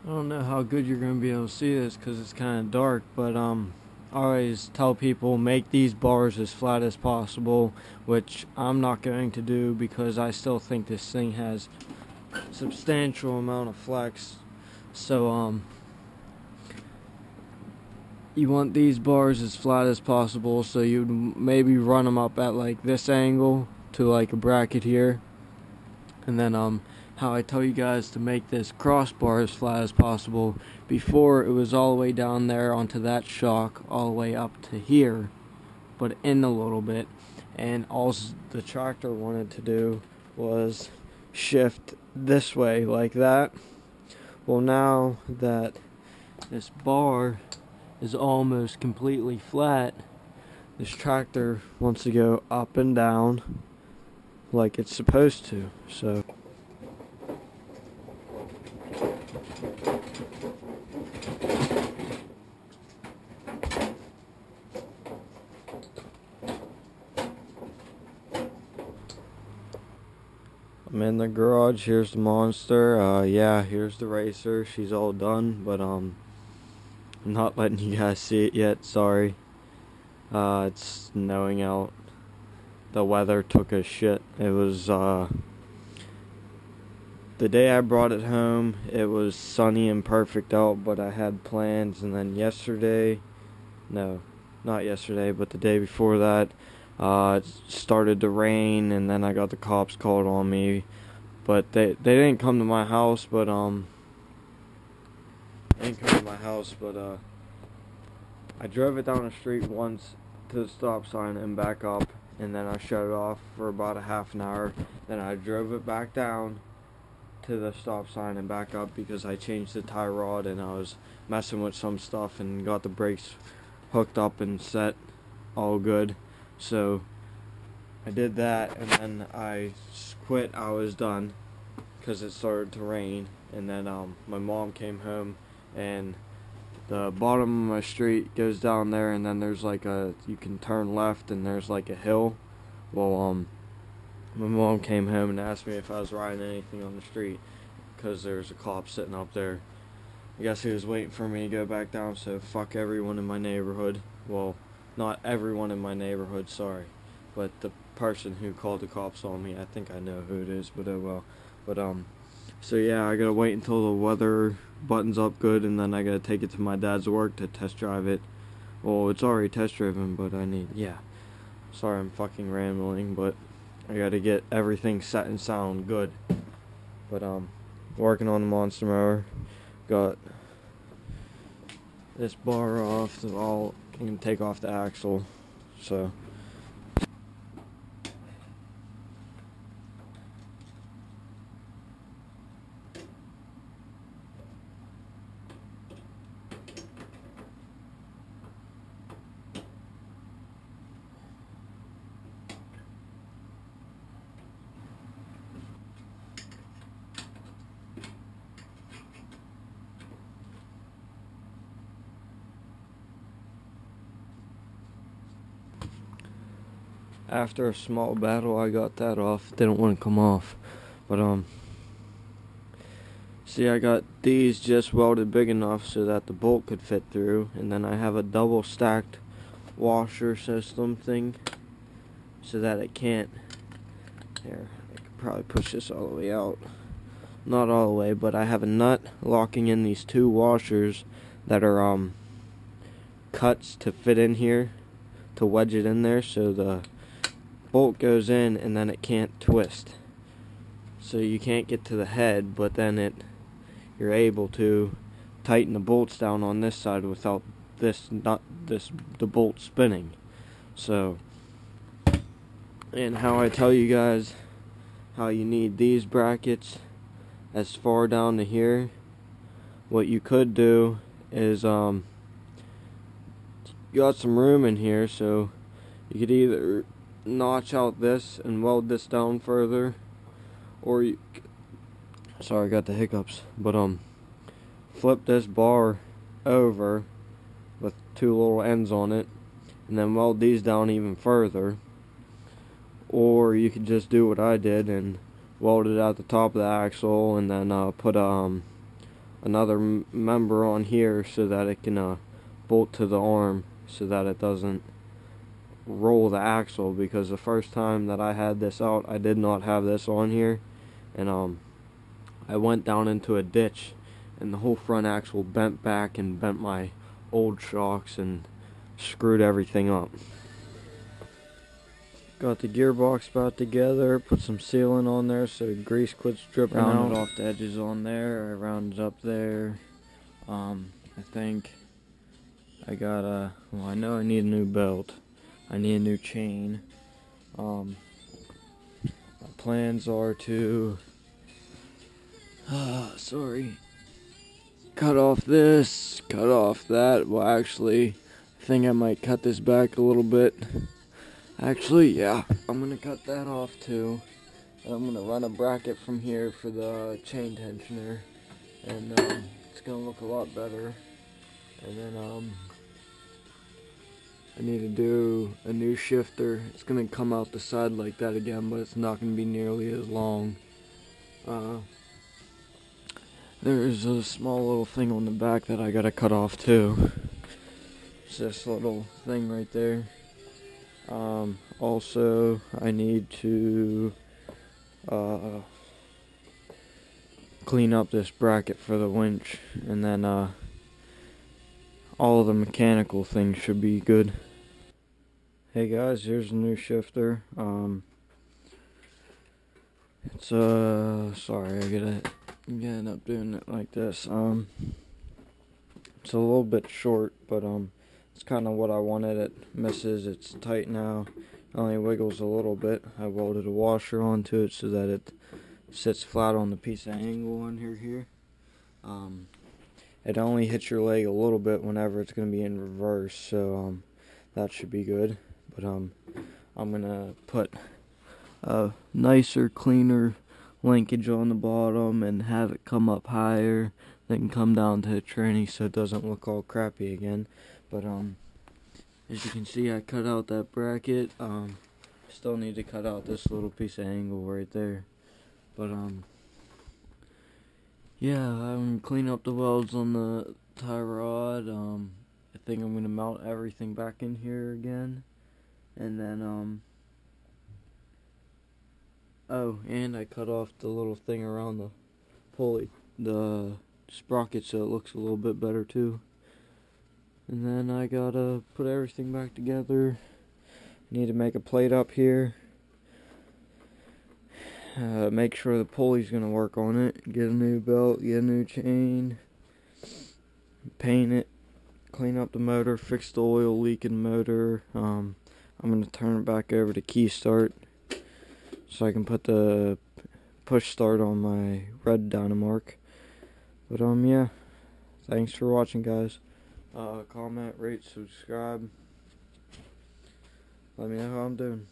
don't know how good you're going to be able to see this because it's kind of dark, but I always tell people make these bars as flat as possible, which I'm not going to do because I still think this thing has a substantial amount of flex. So you want these bars as flat as possible, so you maybe run them up at like this angle to like a bracket here, and then how I tell you guys to make this crossbar as flat as possible. Before, it was all the way down there onto that shock, all the way up to here, but in a little bit. And all the tractor wanted to do was shift this way like that. Well, now that this bar is almost completely flat, this tractor wants to go up and down like it's supposed to. So I'm in the garage. Here's the monster. Yeah, here's the racer. She's all done, but I'm not letting you guys see it yet. Sorry. It's snowing out. The weather took a shit. It was the day I brought it home. It was sunny and perfect out, but I had plans. And then yesterday, no, not yesterday, but the day before that, it started to rain, and then I got the cops called on me. But they didn't come to my house, but I drove it down the street once to the stop sign and back up, and then I shut it off for about a half an hour. Then I drove it back down to the stop sign and back up because I changed the tie rod and I was messing with some stuff and got the brakes hooked up and set all good. So I did that, and then I quit. I was done because it started to rain. And then my mom came home, and the bottom of my street goes down there, and then there's like you can turn left and there's like a hill. Well, my mom came home and asked me if I was riding anything on the street because there's a cop sitting up there. I guess he was waiting for me to go back down, so fuck everyone in my neighborhood. Well, not everyone in my neighborhood, sorry, but the person who called the cops on me, I think I know who it is, but oh well. But so yeah, I gotta wait until the weather buttons up good, and then I gotta take it to my dad's work to test drive it. Well, it's already test driven, but sorry I'm fucking rambling, but I gotta get everything set and sound good. But working on the monster mower, got this bar off, I'm gonna take off the axle, so after a small battle I got that off. It didn't want to come off, but see, I got these just welded big enough so that the bolt could fit through, and then I have a double stacked washer system thing so that it can't. Here, I could probably push this all the way out. Not all the way, but I have a nut locking in these two washers that are cuts to fit in here to wedge it in there, so the bolt goes in and then it can't twist. So you can't get to the head, but then you're able to tighten the bolts down on this side without the bolt spinning. So, and how I tell you guys how you need these brackets as far down to here, what you could do is you got some room in here, so you could either notch out this and weld this down further, or sorry, I got the hiccups, but flip this bar over with two little ends on it and then weld these down even further, or you could just do what I did and weld it at the top of the axle and then put a another member on here so that it can bolt to the arm so that it doesn't roll the axle, because the first time that I had this out, I did not have this on here, and I went down into a ditch and the whole front axle bent back and bent my old shocks and screwed everything up. Got the gearbox back together, put some sealant on there so grease quits dripping out. Rounded off the edges on there, I rounded up there. I think I got well, I know I need a new belt. I need a new chain. My plans are to cut off this, cut off that. Well, actually, I think I might cut this back a little bit. Actually, yeah, I'm gonna cut that off too. And I'm gonna run a bracket from here for the chain tensioner, and it's gonna look a lot better. And then I need to do a new shifter. It's gonna come out the side like that again, but it's not gonna be nearly as long. There's a small little thing on the back that I gotta cut off too. It's this little thing right there. Also, I need to clean up this bracket for the winch, and then all of the mechanical things should be good. Hey guys, here's a new shifter. It's sorry, I gotta end up doing it like this. It's a little bit short, but it's kind of what I wanted. It misses. It's tight now. It only wiggles a little bit. I welded a washer onto it so that it sits flat on the piece of angle on here. It only hits your leg a little bit whenever it's going to be in reverse, so that should be good. But I'm going to put a nicer, cleaner linkage on the bottom and have it come up higher, then come down to the tranny so it doesn't look all crappy again. But as you can see, I cut out that bracket. Still need to cut out this little piece of angle right there. But yeah, I'm cleaning up the welds on the tie rod. I think I'm gonna mount everything back in here again, and then oh, and I cut off the little thing around the pulley, the sprocket, so it looks a little bit better too. And then I gotta put everything back together. Need to make a plate up here. Make sure the pulley's gonna work on it. Get a new belt, get a new chain, paint it, clean up the motor, fix the oil leak in the motor. I'm gonna turn it back over to key start so I can put the push start on my red Dynamark. But yeah, thanks for watching, guys. Comment, rate, subscribe. Let me know how I'm doing.